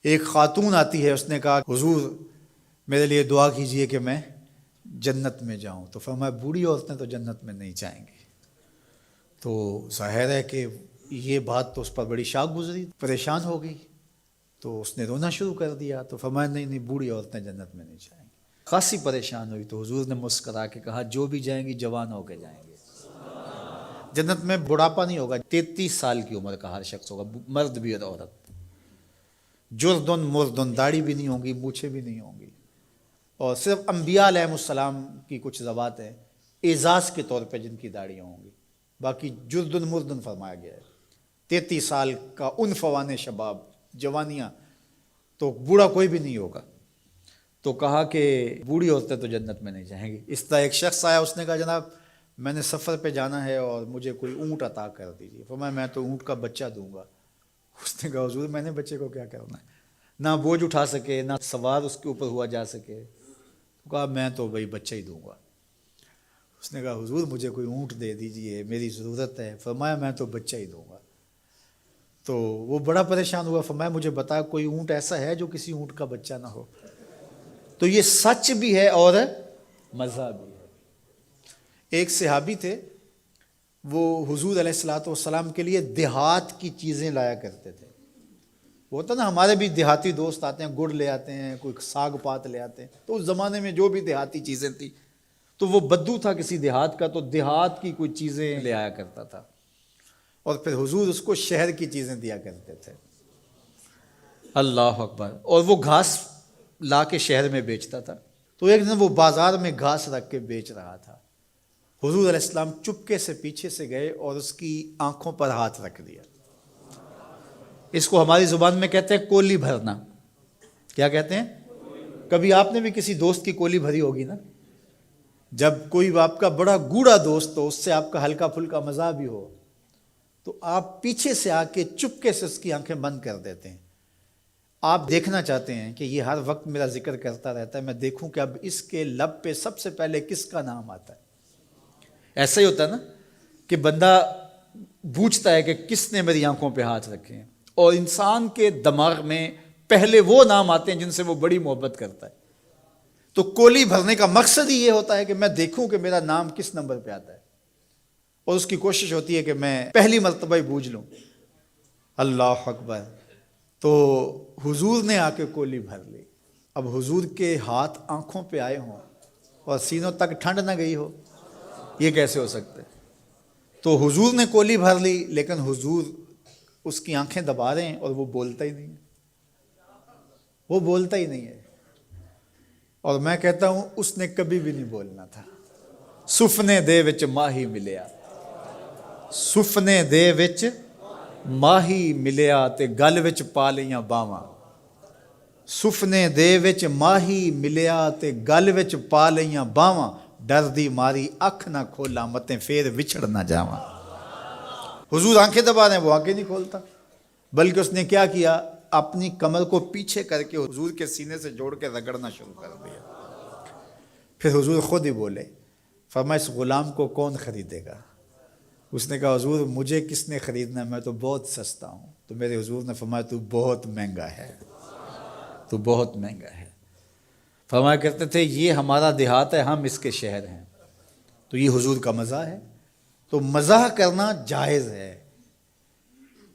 ایک خاتون آتی ہے، اس نے کہا حضور میرے لیے دعا کیجئے کہ میں جنت میں جاؤں. تو فرمایا بوڑھی عورتیں تو جنت میں نہیں جائیں گی. تو ظاہر ہے کہ یہ بات تو اس پر بڑی شاک گزری، پریشان ہو گئی، تو اس نے رونا شروع کر دیا. تو فرمایا نہیں بوڑھی عورتیں جنت میں نہیں جائیں گی. خاصی پریشان ہوئی تو حضور نے مسکرا کے کہا جو بھی جائیں گی جوان ہو کے جائیں گے. جنت میں بڑھاپا نہیں ہوگا. 33 سال کی عمر کا ہر شخص ہوگا، مرد بھی اور عورت. جردن مردن، داڑھی بھی نہیں ہوگی، مونچھیں بھی نہیں ہوں گی. اور صرف انبیاء علیہ السلام کی کچھ ذوات ہیں اعزاز کے طور پہ جن کی داڑیاں ہوں گی، باقی جردن مردن فرمایا گیا ہے. 33 سال کا عنفوان شباب، جوانیاں، تو بوڑھا کوئی بھی نہیں ہوگا. تو کہا کہ بوڑھی عورتیں تو جنت میں نہیں جائیں گی. اس طرح ایک شخص آیا، اس نے کہا جناب میں نے سفر پہ جانا ہے اور مجھے کوئی اونٹ عطا کر دیجیے. فرمایا میں تو اونٹ کا بچہ دوں گا. اس نے کہا حضور میں نے بچے کو کیا کرنا ہے، نہ بوجھ اٹھا سکے نہ سوار اس کے اوپر ہوا جا سکے. کہا میں تو بھائی بچہ ہی دوں گا. اس نے کہا حضور مجھے کوئی اونٹ دے دیجیے، میری ضرورت ہے. فرمایا میں تو بچہ ہی دوں گا. تو وہ بڑا پریشان ہوا. فرمایا مجھے بتا کوئی اونٹ ایسا ہے جو کسی اونٹ کا بچہ نہ ہو. تو یہ سچ بھی ہے اور مزہ بھی ہے. ایک صحابی تھے، وہ حضور علیہ الصلوۃ والسلام کے لیے دیہات کی چیزیں لایا کرتے تھے. وہ ہوتا نا ہمارے بھی دیہاتی دوست آتے ہیں، گڑ لے آتے ہیں، کوئی ساگ پات لے آتے ہیں. تو اس زمانے میں جو بھی دیہاتی چیزیں تھیں، تو وہ بدو تھا کسی دیہات کا، تو دیہات کی کوئی چیزیں لے آیا کرتا تھا اور پھر حضور اس کو شہر کی چیزیں دیا کرتے تھے. اللہ اکبر. اور وہ گھاس لا کے شہر میں بیچتا تھا. تو ایک دن وہ بازار میں گھاس رکھ کے بیچ رہا تھا. حضور علیہ السلام چپکے سے پیچھے سے گئے اور اس کی آنکھوں پر ہاتھ رکھ دیا. اس کو ہماری زبان میں کہتے ہیں کولی بھرنا. کیا کہتے ہیں؟ کبھی آپ نے بھی کسی دوست کی کولی بھری ہوگی نا. جب کوئی آپ کا بڑا گوڑا دوست ہو، اس سے آپ کا ہلکا پھلکا مزاح بھی ہو، تو آپ پیچھے سے آ کے چپکے سے اس کی آنکھیں بند کر دیتے ہیں. آپ دیکھنا چاہتے ہیں کہ یہ ہر وقت میرا ذکر کرتا رہتا ہے، میں دیکھوں کہ اب اس کے لب پہ سب سے پہلے کس کا نام آتا ہے. ایسا ہی ہوتا ہے نا کہ بندہ پوچھتا ہے کہ کس نے میری آنکھوں پہ ہاتھ رکھے ہیں، اور انسان کے دماغ میں پہلے وہ نام آتے ہیں جن سے وہ بڑی محبت کرتا ہے. تو کولی بھرنے کا مقصد ہی یہ ہوتا ہے کہ میں دیکھوں کہ میرا نام کس نمبر پہ آتا ہے، اور اس کی کوشش ہوتی ہے کہ میں پہلی مرتبہ ہی بوجھ لوں. اللہ اکبر. تو حضور نے آ کے کولی بھر لی. اب حضور کے ہاتھ آنکھوں پہ آئے ہوں اور سینوں تک ٹھنڈ نہ گئی ہو، یہ کیسے ہو سکتا ہے؟ تو حضور نے کولی بھر لی، لیکن حضور اس کی آنکھیں دبا رہے ہیں اور وہ بولتا ہی نہیں ہے. وہ بولتا ہی نہیں ہے. اور میں کہتا ہوں اس نے کبھی بھی نہیں بولنا تھا. سفنے دے وچ ماہی ملیا، سفنے دے وچ ماہی ملیا تے گل وچ پا لیاں باواں. سفنے دے وچ ماہی ملیا تے گل وچ پا لیاں باواں. ڈر دی ماری اکھ نہ کھولا متیں پھر وچھڑ نہ جاواں. حضور آنکھیں دبا رہے ہیں، وہ آنکھیں نہیں کھولتا، بلکہ اس نے کیا کیا، اپنی کمر کو پیچھے کر کے حضور کے سینے سے جوڑ کے رگڑنا شروع کر دیا. پھر حضور خود ہی بولے. فرمایا اس غلام کو کون خریدے گا؟ اس نے کہا حضور مجھے کس نے خریدنا ہے، میں تو بہت سستا ہوں. تو میرے حضور نے فرمایا تو بہت مہنگا ہے، تو بہت مہنگا ہے. فرمایا کرتے تھے یہ ہمارا دیہات ہے، ہم اس کے شہر ہیں. تو یہ حضور کا مزاح ہے. تو مزاح کرنا جائز ہے،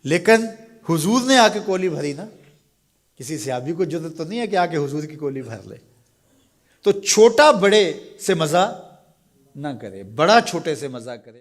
لیکن حضور نے آ کے کولی بھری نا. کسی صحابی کو جرأت تو نہیں ہے کہ آ کے حضور کی کولی بھر لے. تو چھوٹا بڑے سے مزاح نہ کرے، بڑا چھوٹے سے مزاح کرے.